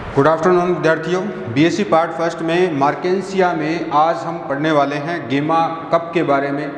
Good afternoon विद्यार्थियों। BSc part first में मार्केंसिया में आज हम पढ़ने वाले हैं गेमा कप के बारे में।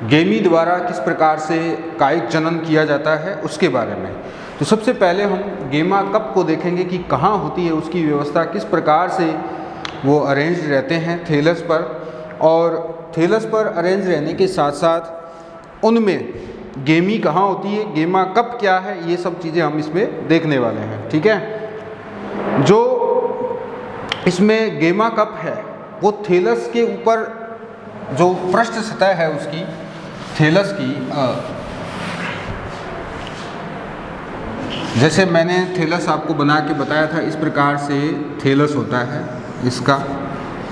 गेमी द्वारा किस प्रकार से कायिक जनन किया जाता है उसके बारे में। तो सबसे पहले हम गेमा कप को देखेंगे कि कहाँ होती है, उसकी व्यवस्था किस प्रकार से वो अरेंज रहते हैं थैलस पर, और थैलस पर अरेंज रहने के साथ साथ उनमें गेमी कहाँ होती है, गेमा कप क्या है, ये सब चीज़ें हम इसमें देखने वाले हैं। ठीक है। जो इसमें गेमा कप है वो थैलस के ऊपर जो पृष्ठ सतह है उसकी, थैलस की, जैसे मैंने थैलस आपको बना के बताया था, इस प्रकार से थैलस होता है इसका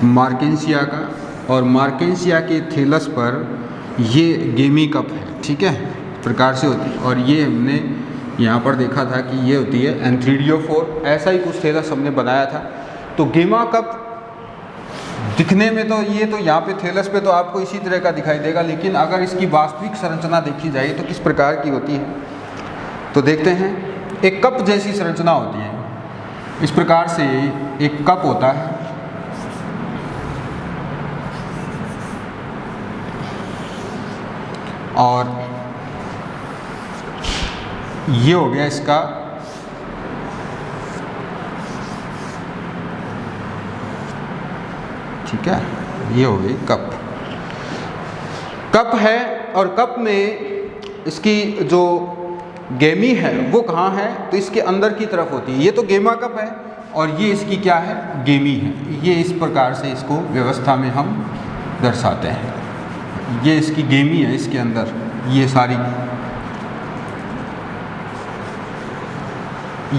मार्केंसिया का, और मार्केंसिया के थैलस पर ये गेमी कप है। ठीक है, इस प्रकार से होती है। और ये हमने यहाँ पर देखा था कि ये होती है एंथ्रीडियोफोर, ऐसा ही कुछ थैलस हमने बनाया था। तो गेमा कप दिखने में तो ये तो यहाँ पे थैलस पे तो आपको इसी तरह का दिखाई देगा, लेकिन अगर इसकी वास्तविक संरचना देखी जाए तो किस प्रकार की होती है, तो देखते हैं। एक कप जैसी संरचना होती है, इस प्रकार से एक कप होता है। और ये हो गया इसका ठीक है, ये हो गई कप। कप है, और कप में इसकी जो गेमी है वो कहाँ है, तो इसके अंदर की तरफ होती है। ये तो गेमा कप है और ये इसकी क्या है, गेमी है। ये इस प्रकार से इसको व्यवस्था में हम दर्शाते हैं। ये इसकी गेमी है, इसके अंदर ये सारी,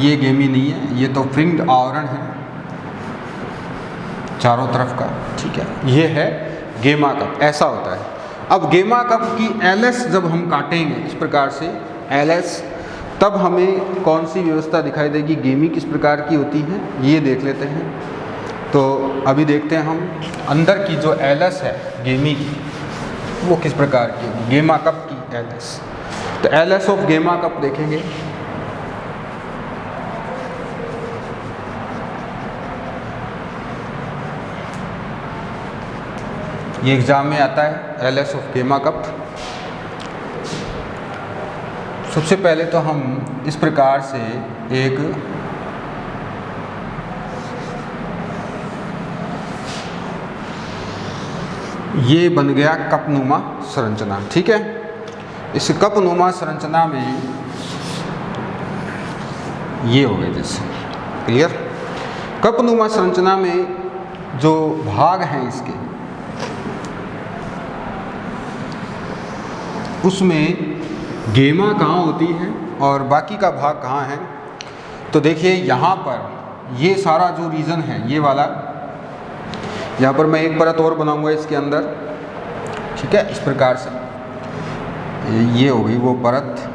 ये गेमी नहीं है, ये तो फ्रिंग्ड आवरण है चारों तरफ का। ठीक है, ये है गेमा कप, ऐसा होता है। अब गेमा कप की एलएस जब हम काटेंगे इस प्रकार से एलएस, तब हमें कौन सी व्यवस्था दिखाई देगी, गेमी किस प्रकार की होती है, ये देख लेते हैं। तो अभी देखते हैं हम अंदर की जो एलएस है गेमी की, वो किस प्रकार की होगी, गेमा कप की एलएस। तो एलएस ऑफ गेमा कप देखेंगे। ये एग्जाम में आता है एलएस ऑफ गेमा कप। सबसे पहले तो हम इस प्रकार से एक ये बन गया कपनुमा संरचना। ठीक है, इस कपनुमा संरचना में ये हो गए जैसे, क्लियर। कपनुमा संरचना में जो भाग हैं इसके, उसमें गेमा कहाँ होती है और बाकी का भाग कहाँ है। तो देखिए यहाँ पर ये सारा जो रीजन है, ये वाला, यहाँ पर मैं एक परत और बनाऊंगा इसके अंदर। ठीक है, इस प्रकार से ये हो गई वो परत।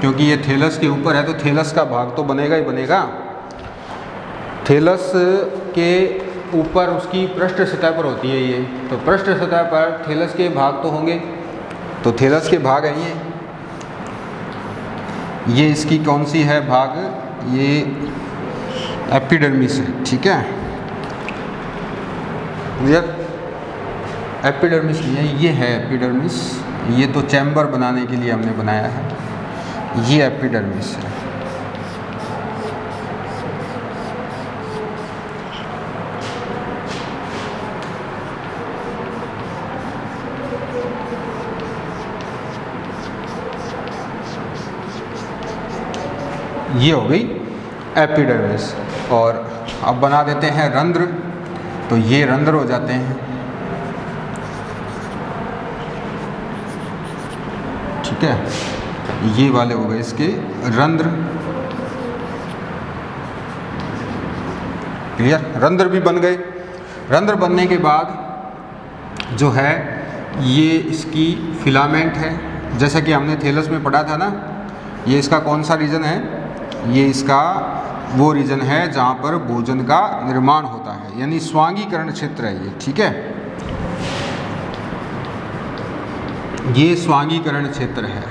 क्योंकि ये थैलस के ऊपर है तो थैलस का भाग तो बनेगा ही बनेगा। थैलस के ऊपर उसकी पृष्ठ सतह पर होती है ये, तो पृष्ठ सतह पर थैलस के भाग तो होंगे, तो थैलस के भाग हैं ये इसकी कौन सी है भाग, ये एपिडर्मिस है। ठीक है, क्लियर। एपिडर्मिस नहीं है, ये है एपिडर्मिस। ये तो चैम्बर बनाने के लिए हमने बनाया है, ये एपिडर्मिस है। ये हो गई एपिडर्मिस। और अब बना देते हैं रंध्र, तो ये रंध्र हो जाते हैं। ठीक है, ये वाले हो गए इसके रंध्र। क्लियर। रंध्र भी बन गए। रंध्र बनने के बाद जो है ये इसकी फिलामेंट है, जैसा कि हमने थैलस में पढ़ा था ना। ये इसका कौन सा रीजन है? ये इसका वो रीजन है जहाँ पर भोजन का निर्माण होता है, यानी स्वांगीकरण क्षेत्र है ये, ठीक है। ये स्वांगीकरण क्षेत्र है।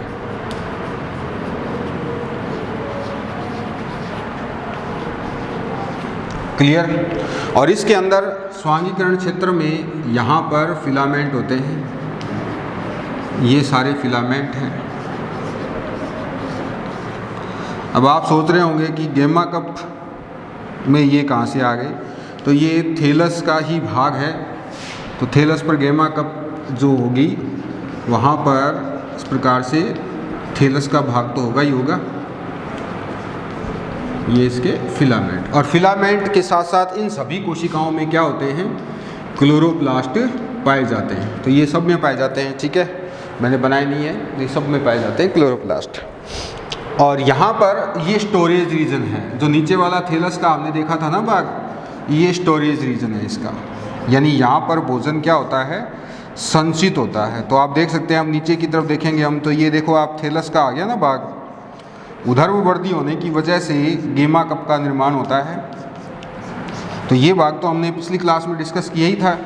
क्लियर। और इसके अंदर स्वांगीकरण क्षेत्र में यहाँ पर फिलामेंट होते हैं, ये सारे फिलामेंट हैं। अब आप सोच रहे होंगे कि गेमा कप में ये कहाँ से आ गए, तो ये थैलस का ही भाग है। तो थैलस पर गेमा कप जो होगी वहाँ पर इस प्रकार से थैलस का भाग तो होगा ही होगा। ये इसके फिलामेंट, और फिलामेंट के साथ साथ इन सभी कोशिकाओं में क्या होते हैं? क्लोरोप्लास्ट पाए जाते हैं। तो ये सब में पाए जाते हैं, ठीक है, मैंने बनाए नहीं है, ये सब में पाए जाते हैं क्लोरोप्लास्ट। और यहाँ पर ये स्टोरेज रीजन है, जो नीचे वाला थैलस का हमने देखा था ना भाग, ये स्टोरेज रीजन है इसका, यानी यहाँ पर भोजन क्या होता है? संचित होता है। तो आप देख सकते हैं, हम नीचे की तरफ देखेंगे हम, तो ये देखो आप थैलस का आ गया ना भाग, ऊर्ध्ववर्ती होने की वजह से गेमा कप का निर्माण होता है। तो ये भाग तो हमने पिछली क्लास में डिस्कस किया ही था,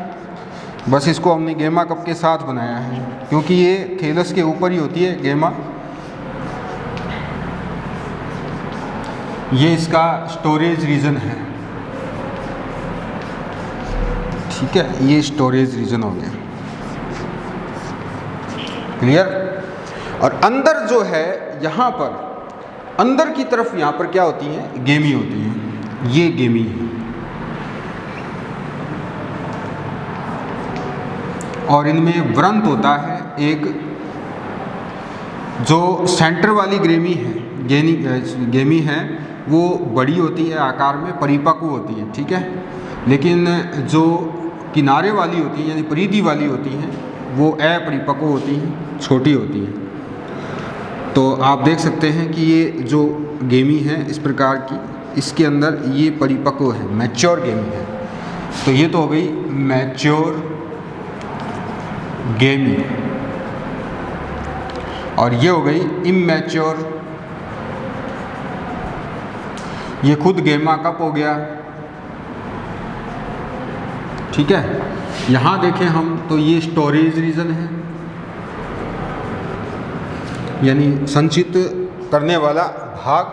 बस इसको हमने गेमा कप के साथ बनाया है, क्योंकि ये थैलस के ऊपर ही होती है गेमा। ये इसका स्टोरेज रीजन है, ठीक है, ये स्टोरेज रीजन हो गया। क्लियर। और अंदर जो है यहाँ पर, अंदर की तरफ यहाँ पर क्या होती है? गेमी होती है। ये गेमी है, और इनमें व्रंत होता है एक, जो सेंटर वाली गेमी है वो बड़ी होती है आकार में, परिपक्व होती है, ठीक है। लेकिन जो किनारे वाली होती है यानी परिधि वाली होती हैं वो अपरिपक्व होती हैं, छोटी होती हैं। तो आप देख सकते हैं कि ये जो गेमी है इस प्रकार की, इसके अंदर ये परिपक्व है, मैच्योर गेमी है। तो ये तो हो गई मैच्योर गेमी, और ये हो गई इमैच्योर, ये खुद गेमा कप हो गया, ठीक है। यहाँ देखें हम तो ये स्टोरेज रीजन है, यानी संचित करने वाला भाग,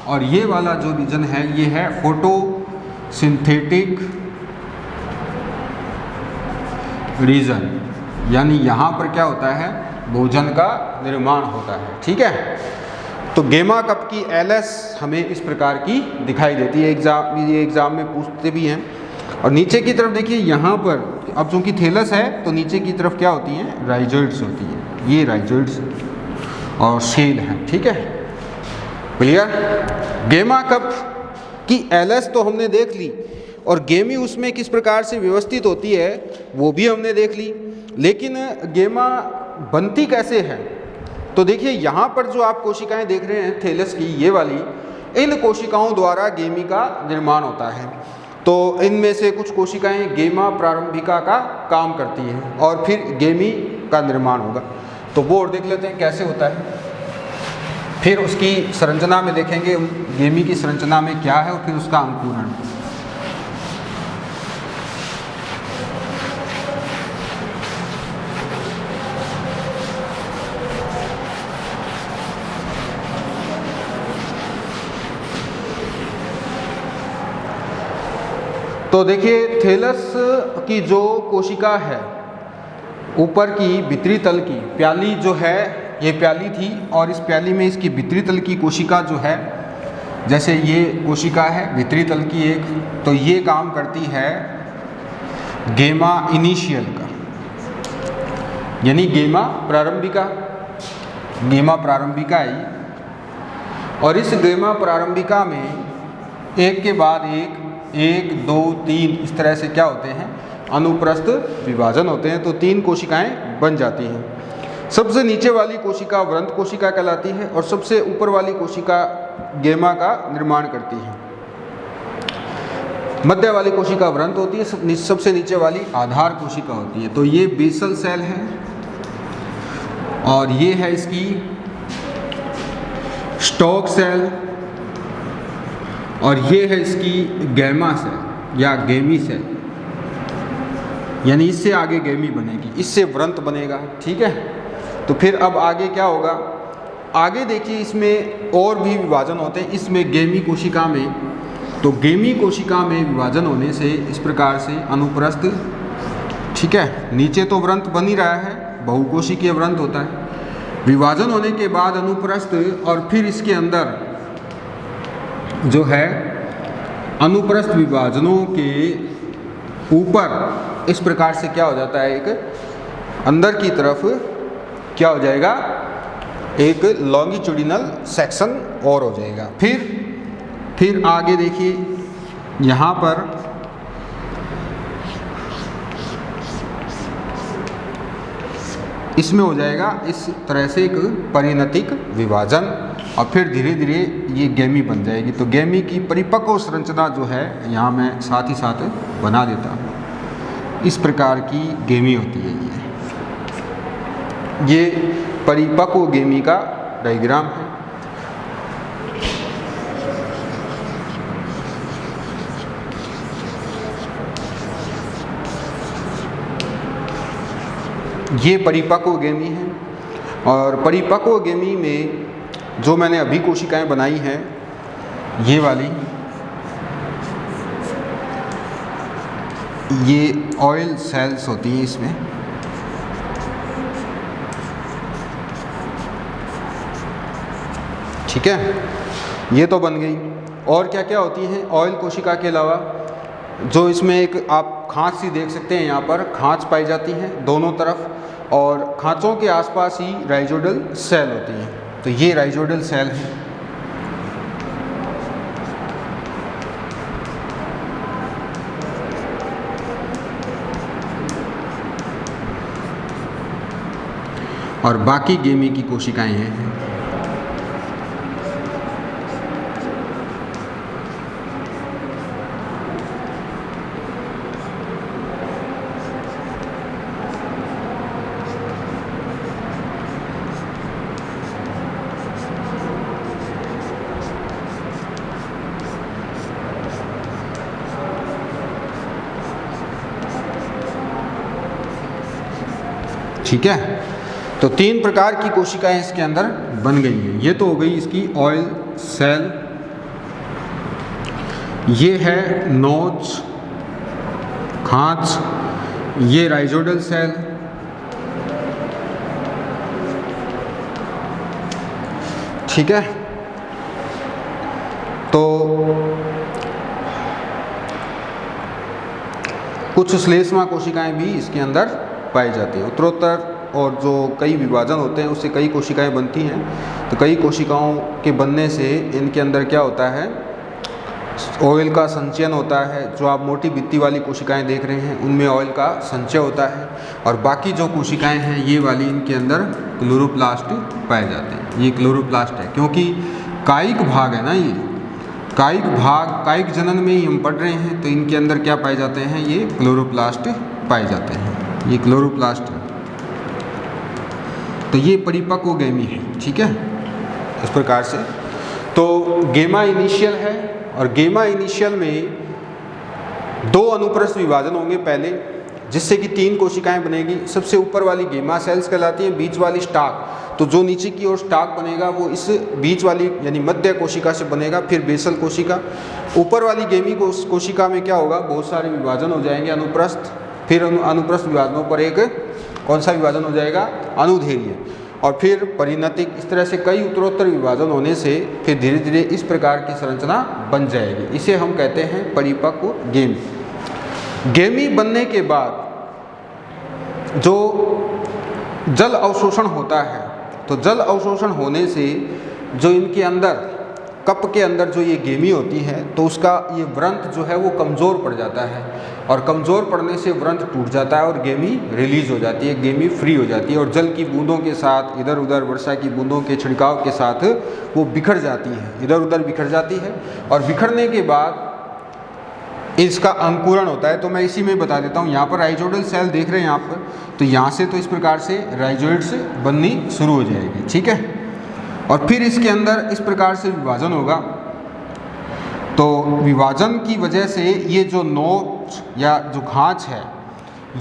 और ये वाला जो रीजन है ये है फोटोसिंथेटिक रीजन, यानी यहाँ पर क्या होता है? भोजन का निर्माण होता है, ठीक है। तो गेमा कप की एलएस हमें इस प्रकार की दिखाई देती है, ये एग्जाम में पूछते भी हैं। और नीचे की तरफ देखिए, यहाँ पर अब चूंकि थैलस है तो नीचे की तरफ क्या होती हैं? राइजोइड्स होती हैं, ये राइजोइड्स और सेल हैं, ठीक है। क्लियर। गेमा कप की एलएस तो हमने देख ली, और गेमी उसमें किस प्रकार से व्यवस्थित होती है वो भी हमने देख ली। लेकिन गेमा बनती कैसे है? तो देखिए यहाँ पर जो आप कोशिकाएं देख रहे हैं थैलस की, ये वाली, इन कोशिकाओं द्वारा गेमी का निर्माण होता है। तो इनमें से कुछ कोशिकाएं गेमा प्रारंभिका का काम करती हैं और फिर गेमी का निर्माण होगा। तो वो और देख लेते हैं कैसे होता है, फिर उसकी संरचना में देखेंगे गेमी की संरचना में क्या है, और फिर उसका अंकुरण। तो देखिए थैलस की जो कोशिका है, ऊपर की भीतरी तल की प्याली जो है, ये प्याली थी, और इस प्याली में इसकी भीतरी तल की कोशिका जो है, जैसे ये कोशिका है भीतरी तल की एक, तो ये काम करती है गेमा इनिशियल का, यानी गेमा प्रारंभिका है। और इस गेमा प्रारंभिका में एक के बाद एक 1, 2, 3 इस तरह से क्या होते हैं? अनुप्रस्थ विभाजन होते हैं। तो 3 कोशिकाएं बन जाती हैं। सबसे नीचे वाली कोशिका व्रंत कोशिका कहलाती है, और सबसे ऊपर वाली कोशिका गेमा का निर्माण करती है। मध्य वाली कोशिका व्रंत होती है, सबसे नीचे वाली आधार कोशिका होती है। तो ये बेसल सेल है और ये है इसकी स्टॉक सेल और ये है इसकी गैमा सेल या गेमी सेल, यानी इससे आगे गेमी बनेगी, इससे व्रंत बनेगा। ठीक है, तो फिर अब आगे क्या होगा, आगे देखिए इसमें और भी विभाजन होते हैं। इसमें गेमी कोशिका में, तो गेमी कोशिका में विभाजन होने से इस प्रकार से अनुप्रस्थ, ठीक है, नीचे तो व्रंत बन ही रहा है, बहुकोशिकीय व्रंत होता है। विभाजन होने के बाद अनुप्रस्थ और फिर इसके अंदर जो है अनुप्रस्थ विभाजनों के ऊपर इस प्रकार से क्या हो जाता है, एक अंदर की तरफ क्या हो जाएगा, एक लॉन्गिट्यूडिनल सेक्शन और हो जाएगा। फिर आगे देखिए यहाँ पर इसमें हो जाएगा इस तरह से एक परिणतिक विभाजन और फिर धीरे धीरे ये गेमी बन जाएगी। तो गेमी की परिपक्व संरचना जो है यहाँ मैं साथ ही साथ बना देता हूँ। इस प्रकार की गेमी होती है ये परिपक्व गेमी का डायग्राम है। ये परिपक्व गेमी है और परिपक्व गेमी में जो मैंने अभी कोशिकाएं बनाई हैं, ये वाली, ये ऑयल सेल्स होती हैं इसमें। ठीक है, ये तो बन गई। और क्या क्या होती हैं ऑयल कोशिका के अलावा, जो इसमें एक आप खांच सी देख सकते हैं, यहाँ पर खांच पाई जाती हैं दोनों तरफ और खांचों के आसपास ही राइजोडल सेल होती हैं। तो ये राइजोडल सेल है। और बाकी गेमी की कोशिकाएं हैं। ठीक है, तो 3 प्रकार की कोशिकाएं इसके अंदर बन गई हैं। ये तो हो गई इसकी ऑयल सेल, ये है नोच खांच, ये राइजोडल सेल, ठीक है। तो कुछ श्लेष्मा कोशिकाएं भी इसके अंदर पाई जाती है। उत्तरोत्तर और जो कई विभाजन होते हैं उससे कई कोशिकाएं बनती हैं। तो कई कोशिकाओं के बनने से इनके अंदर क्या होता है, ऑयल का संचयन होता है। जो आप मोटी भित्ति वाली कोशिकाएं देख रहे हैं उनमें ऑयल का संचय होता है और बाकी जो कोशिकाएं हैं ये वाली, इनके अंदर क्लोरोप्लास्ट पाए जाते हैं। ये क्लोरोप्लास्ट है क्योंकि कायिक भाग है ना, ये कायिक भाग कायिक जनन में ही हम पढ़ रहे हैं। तो इनके अंदर क्या पाए जाते हैं, ये क्लोरोप्लास्ट पाए जाते हैं। ये क्लोरोप्लास्ट है। तो ये परिपक्व गेमी है। ठीक है, इस प्रकार से। तो गेमा इनिशियल है और गेमा इनिशियल में 2 अनुप्रस्थ विभाजन होंगे पहले, जिससे कि 3 कोशिकाएं बनेगी। सबसे ऊपर वाली गेमा सेल्स कहलाती हैं, बीच वाली स्टाक। तो जो नीचे की ओर स्टाक बनेगा वो इस बीच वाली यानी मध्य कोशिका से बनेगा, फिर बेसल कोशिका। ऊपर वाली गेमी कोशिका में क्या होगा, बहुत सारे विभाजन हो जाएंगे अनुप्रस्थ। फिर अनुप्रस्थ विभाजनों पर एक कौन सा विभाजन हो जाएगा, अनुदैर्घ्य, और फिर परिणतिक। इस तरह से कई उत्तरोत्तर विभाजन होने से फिर धीरे धीरे इस प्रकार की संरचना बन जाएगी। इसे हम कहते हैं परिपक्व गेमी। गेमी बनने के बाद जो जल अवशोषण होता है, तो जल अवशोषण होने से जो इनके अंदर कप के अंदर जो ये गेमी होती है, तो उसका ये व्रंत जो है वो कमज़ोर पड़ जाता है और कमज़ोर पड़ने से व्रंत टूट जाता है और गेमी रिलीज हो जाती है, गेमी फ्री हो जाती है और जल की बूंदों के साथ, इधर उधर वर्षा की बूंदों के छिड़काव के साथ वो बिखर जाती है, इधर उधर बिखर जाती है। और बिखरने के बाद इसका अंकुरण होता है। तो मैं इसी में बता देता हूँ, यहाँ पर राइजोइडल सेल देख रहे हैं आप, तो यहाँ से तो इस प्रकार से राइजोइड्स बननी शुरू हो जाएगी, ठीक है। और फिर इसके अंदर इस प्रकार से विभाजन होगा। तो विभाजन की वजह से ये जो नोच या जो खांच है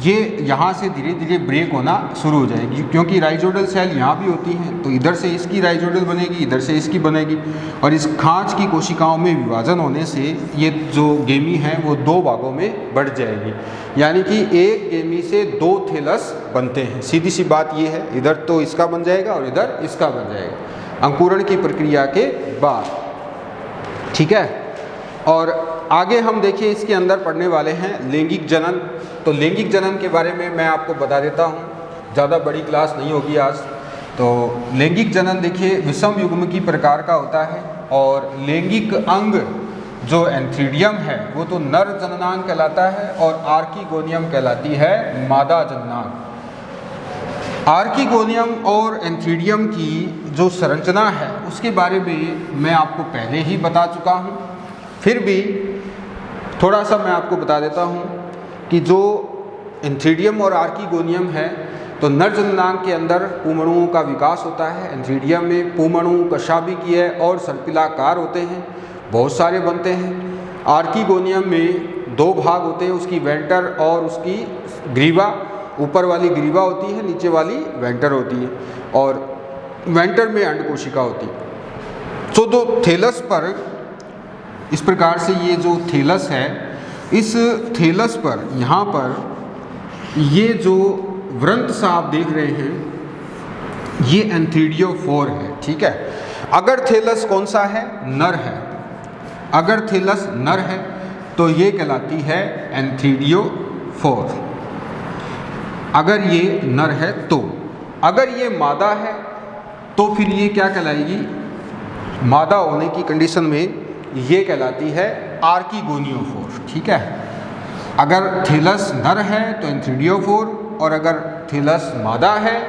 ये यहाँ से धीरे धीरे ब्रेक होना शुरू हो जाएगी, क्योंकि राइजोइडल सेल यहाँ भी होती हैं, तो इधर से इसकी राइजोइडल बनेगी, इधर से इसकी बनेगी, और इस खांच की कोशिकाओं में विभाजन होने से ये जो गेमी है वो दो भागों में बढ़ जाएगी, यानी कि एक गेमी से दो थैलस बनते हैं। सीधी सी बात ये है, इधर तो इसका बन जाएगा और इधर इसका बन जाएगा अंकुरण की प्रक्रिया के बाद, ठीक है। और आगे हम देखिए इसके अंदर पढ़ने वाले हैं लैंगिक जनन। तो लैंगिक जनन के बारे में मैं आपको बता देता हूँ, ज़्यादा बड़ी क्लास नहीं होगी आज। तो लैंगिक जनन देखिए विषम युग्म की प्रकार का होता है, और लैंगिक अंग जो एंथ्रीडियम है वो तो नर जननांग कहलाता है, और आर्कीगोनियम कहलाती है मादा जननांग। आर्कीगोनियम और एंथ्रीडियम की जो संरचना है उसके बारे में मैं आपको पहले ही बता चुका हूँ, फिर भी थोड़ा सा मैं आपको बता देता हूँ कि जो एंथ्रीडियम और आर्कीगोनियम है, तो नर जननांग के अंदर पुमणुओं का विकास होता है। एंथ्रीडियम में पुमणु कशाभिकीय और सर्पिलाकार होते हैं, बहुत सारे बनते हैं। आर्कीगोनियम में दो भाग होते हैं, उसकी वेंटर और उसकी ग्रीवा। ऊपर वाली ग्रीवा होती है, नीचे वाली वेंटर होती है, और वेंटर में अंड कोशिका होती है। तो दो थैलस पर इस प्रकार से ये जो थैलस है, इस थैलस पर यहाँ पर ये जो व्रंत सा आप देख रहे हैं ये एंथ्रीडियोफोर है, ठीक है। अगर थैलस कौन सा है? नर है। अगर थैलस नर है तो ये कहलाती है एंथ्रीडियोफोर, अगर ये नर है तो। अगर ये मादा है तो फिर ये क्या कहलाएगी? मादा होने की कंडीशन में ये कहलाती है आर्कीगोनियोफोर, ठीक है। अगर थैलस नर है तो एंथ्रीडियोफोर, और अगर थैलस मादा है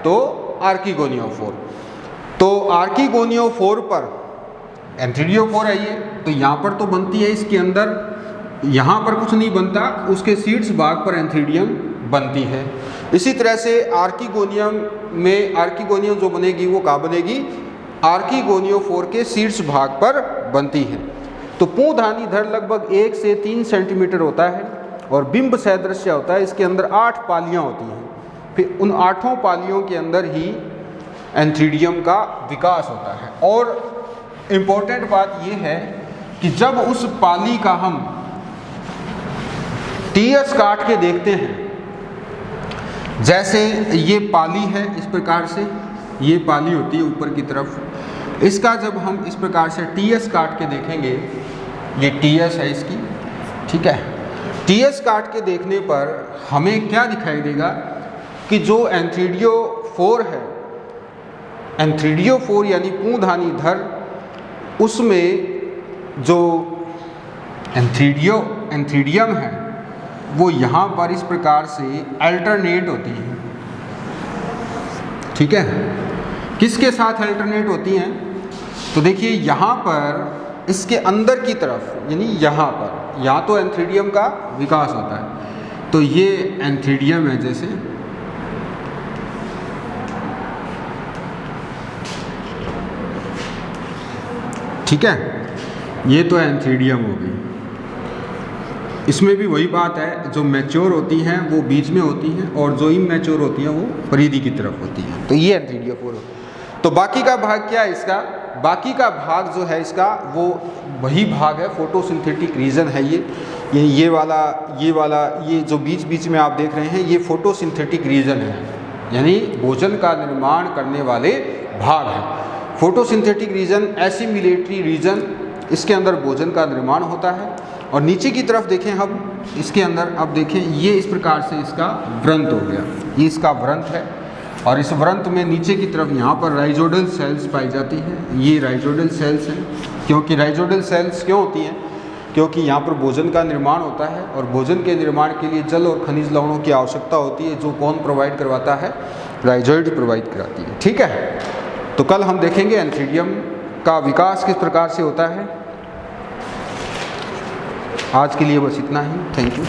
तो आर्कीगोनियोफोर। तो आर्कीगोनियोफोर पर एंथ्रीडियोफोर है ये, तो यहाँ पर तो बनती है इसके अंदर, यहाँ पर कुछ नहीं बनता, उसके शीर्ष भाग पर एंथ्रीडियम बनती है। इसी तरह से आर्कीगोनियम में आर्कीगोनियम जो बनेगी वो कहाँ बनेगी? आर्कीगोनियोफोर के शीर्ष भाग पर बनती है। तो पूंधानी धड़ लगभग 1 से 3 सेंटीमीटर होता है और बिंब सदृश्य होता है। इसके अंदर 8 पालियाँ होती हैं। फिर उन 8 पालियों के अंदर ही एंथ्रीडियम का विकास होता है। और इम्पोर्टेंट बात यह है कि जब उस पाली का हम टीएस काट के देखते हैं, जैसे ये पाली है इस प्रकार से, ये पाली होती है ऊपर की तरफ, इसका जब हम इस प्रकार से टीएस काट के देखेंगे, ये टीएस है इसकी, ठीक है। टीएस काट के देखने पर हमें क्या दिखाई देगा कि जो एंथ्रीडियोफोर है, एंथ्रीडियोफोर यानी पूंधानी धड़, उसमें जो एंथ्रीडियम है वो यहाँ पर इस प्रकार से अल्टरनेट होती है, ठीक है। किसके साथ अल्टरनेट होती हैं? तो देखिए यहाँ पर इसके अंदर की तरफ, यानी यहाँ पर, यहाँ तो एंथ्रीडियम का विकास होता है, तो ये एंथ्रीडियम है जैसे, ठीक है, ये तो एंथ्रीडियम हो गई। इसमें भी वही बात है, जो मैच्योर होती हैं वो बीच में होती हैं और जो इमैच्योर होती हैं वो परिधि की तरफ होती हैं। तो ये एंथ्रीडियोफोर। तो बाकी का भाग क्या है इसका? बाकी का भाग जो है इसका वो वही भाग है, फोटोसिंथेटिक रीजन है ये वाला ये जो बीच बीच में आप देख रहे हैं ये फोटोसिंथेटिक रीजन है, यानी भोजन का निर्माण करने वाले भाग हैं। फोटोसिंथेटिक रीजन, एसिमिलेटरी रीजन, इसके अंदर भोजन का निर्माण होता है। और नीचे की तरफ देखें हम, इसके अंदर अब देखें ये इस प्रकार से इसका व्रंत हो गया, ये इसका व्रंत है। और इस व्रंत में नीचे की तरफ यहाँ पर राइजोइडल सेल्स पाई जाती हैं, ये राइजोइडल सेल्स हैं। क्योंकि राइजोइडल सेल्स क्यों होती हैं? क्योंकि यहाँ पर भोजन का निर्माण होता है और भोजन के निर्माण के लिए जल और खनिज लवणों की आवश्यकता होती है, जो कौन प्रोवाइड करवाता है? राइजोइड प्रोवाइड कराती है, ठीक है। तो कल हम देखेंगे एंथ्रीडियम का विकास किस प्रकार से होता है। आज के लिए बस इतना ही। Thank you.